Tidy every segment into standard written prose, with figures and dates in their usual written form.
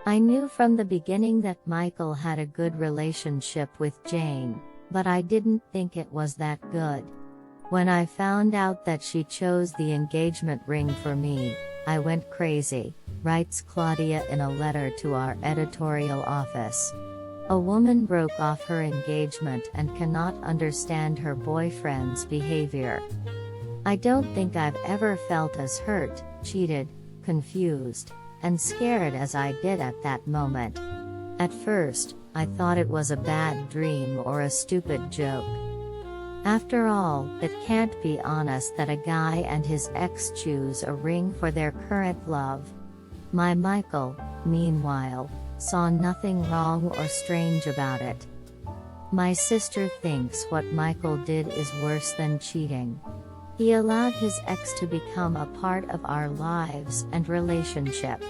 I knew from the beginning that Michael had a good relationship with Jane, but I didn't think it was that good. When I found out that she chose the engagement ring for me, I went crazy, writes Claudia in a letter to our editorial office. A woman broke off her engagement and cannot understand her boyfriend's behavior. I don't think I've ever felt as hurt, cheated, confused, and scared as I did at that moment. At first, I thought it was a bad dream or a stupid joke. After all, it can't be honest that a guy and his ex choose a ring for their current love. My Michael, meanwhile, saw nothing wrong or strange about it. My sister thinks what Michael did is worse than cheating. He allowed his ex to become a part of our lives and relationship.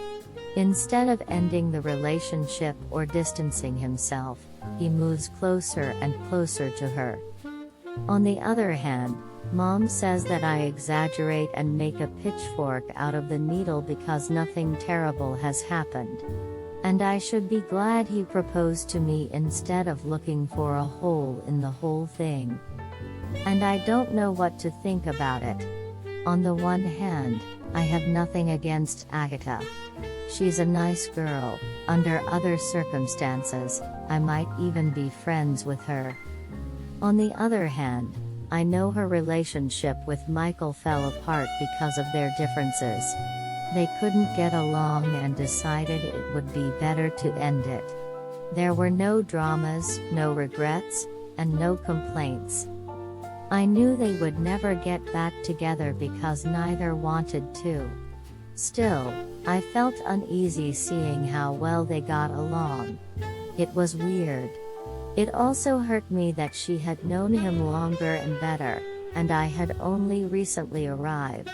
Instead of ending the relationship or distancing himself, he moves closer and closer to her. On the other hand, Mom says that I exaggerate and make a pitchfork out of the needle because nothing terrible has happened. And I should be glad he proposed to me instead of looking for a hole in the whole thing. And I don't know what to think about it. On the one hand, I have nothing against Agatha. She's a nice girl. Under other circumstances, I might even be friends with her. On the other hand, I know her relationship with Michael fell apart because of their differences. They couldn't get along and decided it would be better to end it. There were no dramas, no regrets, and no complaints. I knew they would never get back together because neither wanted to. Still, I felt uneasy seeing how well they got along. It was weird. It also hurt me that she had known him longer and better, and I had only recently arrived.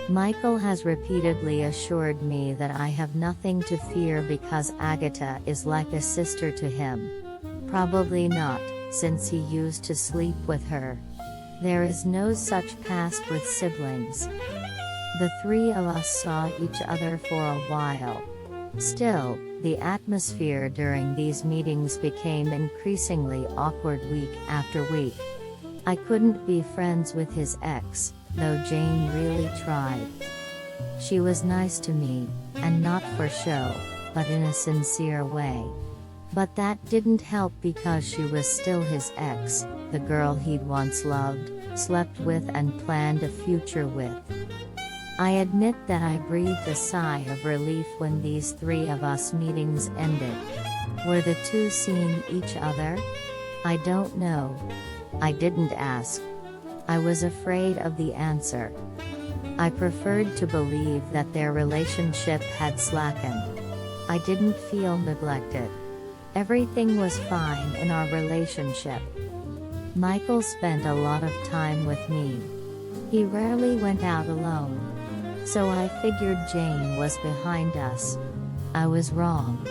Michael has repeatedly assured me that I have nothing to fear because Agatha is like a sister to him. Probably not, since he used to sleep with her. There is no such past with siblings. The three of us saw each other for a while. Still, the atmosphere during these meetings became increasingly awkward week after week. I couldn't be friends with his ex, though Jane really tried. She was nice to me, and not for show, but in a sincere way. But that didn't help because she was still his ex, the girl he'd once loved, slept with and planned a future with. I admit that I breathed a sigh of relief when these three of us meetings ended. Were the two seeing each other? I don't know. I didn't ask. I was afraid of the answer. I preferred to believe that their relationship had slackened. I didn't feel neglected. Everything was fine in our relationship. Michael spent a lot of time with me. He rarely went out alone. So I figured Jane was behind us. I was wrong.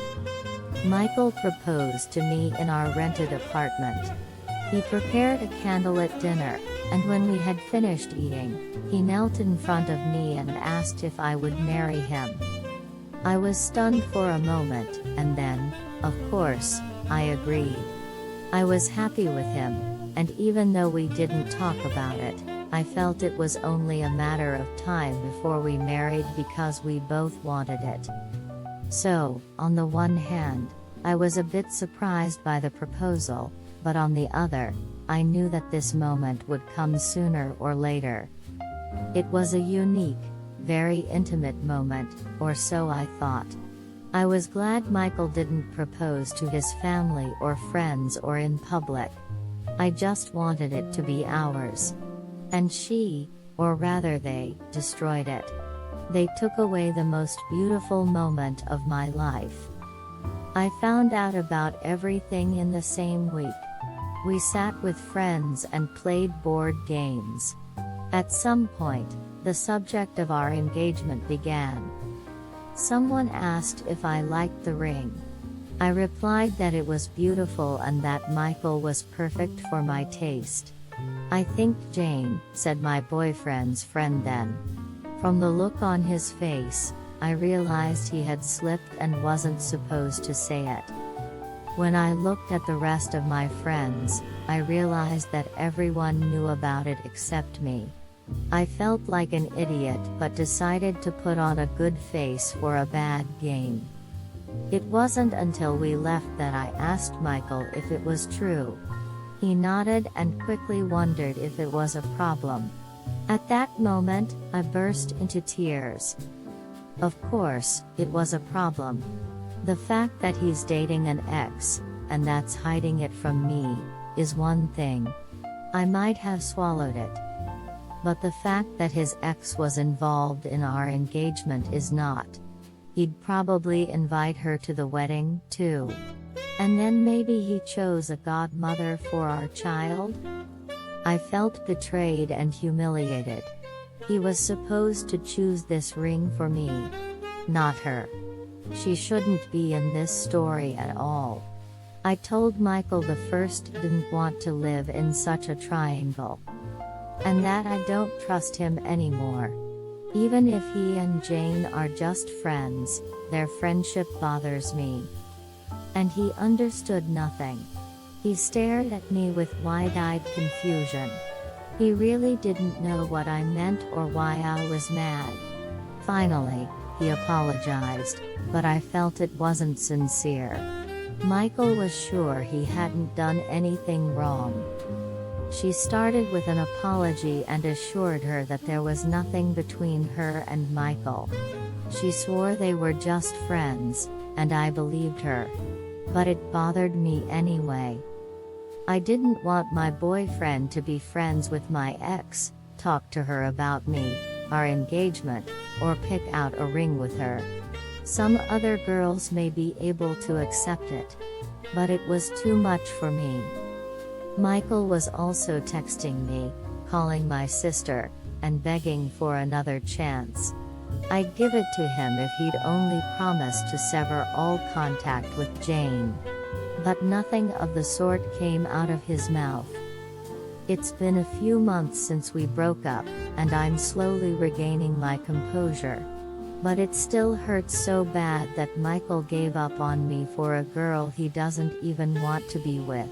Michael proposed to me in our rented apartment. He prepared a candlelit dinner, and when we had finished eating, he knelt in front of me and asked if I would marry him. I was stunned for a moment, and then, of course, I agreed. I was happy with him, and even though we didn't talk about it, I felt it was only a matter of time before we married because we both wanted it. So, on the one hand, I was a bit surprised by the proposal, but on the other, I knew that this moment would come sooner or later. It was a unique, very intimate moment, or so I thought. I was glad Michael didn't propose to his family or friends or in public. I just wanted it to be ours. And she, or rather they, destroyed it. They took away the most beautiful moment of my life. I found out about everything in the same week. We sat with friends and played board games. At some point, the subject of our engagement began. Someone asked if I liked the ring. I replied that it was beautiful and that Michael was perfect for my taste. I think Jane, said my boyfriend's friend then. From the look on his face, I realized he had slipped and wasn't supposed to say it. When I looked at the rest of my friends, I realized that everyone knew about it except me. I felt like an idiot but decided to put on a good face for a bad game. It wasn't until we left that I asked Michael if it was true. He nodded and quickly wondered if it was a problem. At that moment, I burst into tears. Of course, it was a problem. The fact that he's dating an ex, and that's hiding it from me, is one thing. I might have swallowed it. But the fact that his ex was involved in our engagement is not. He'd probably invite her to the wedding, too. And then maybe he chose a godmother for our child? I felt betrayed and humiliated. He was supposed to choose this ring for me, not her. She shouldn't be in this story at all. I told Michael the first didn't want to live in such a triangle. And that I don't trust him anymore. Even if he and Jane are just friends, their friendship bothers me. And he understood nothing. He stared at me with wide-eyed confusion. He really didn't know what I meant or why I was mad. Finally, he apologized, but I felt it wasn't sincere. Michael was sure he hadn't done anything wrong. She started with an apology and assured her that there was nothing between her and Michael. She swore they were just friends, and I believed her. But it bothered me anyway. I didn't want my boyfriend to be friends with my ex, talk to her about me, our engagement, or pick out a ring with her. Some other girls may be able to accept it. But it was too much for me. Michael was also texting me, calling my sister, and begging for another chance. I'd give it to him if he'd only promised to sever all contact with Jane. But nothing of the sort came out of his mouth. It's been a few months since we broke up, and I'm slowly regaining my composure. But it still hurts so bad that Michael gave up on me for a girl he doesn't even want to be with.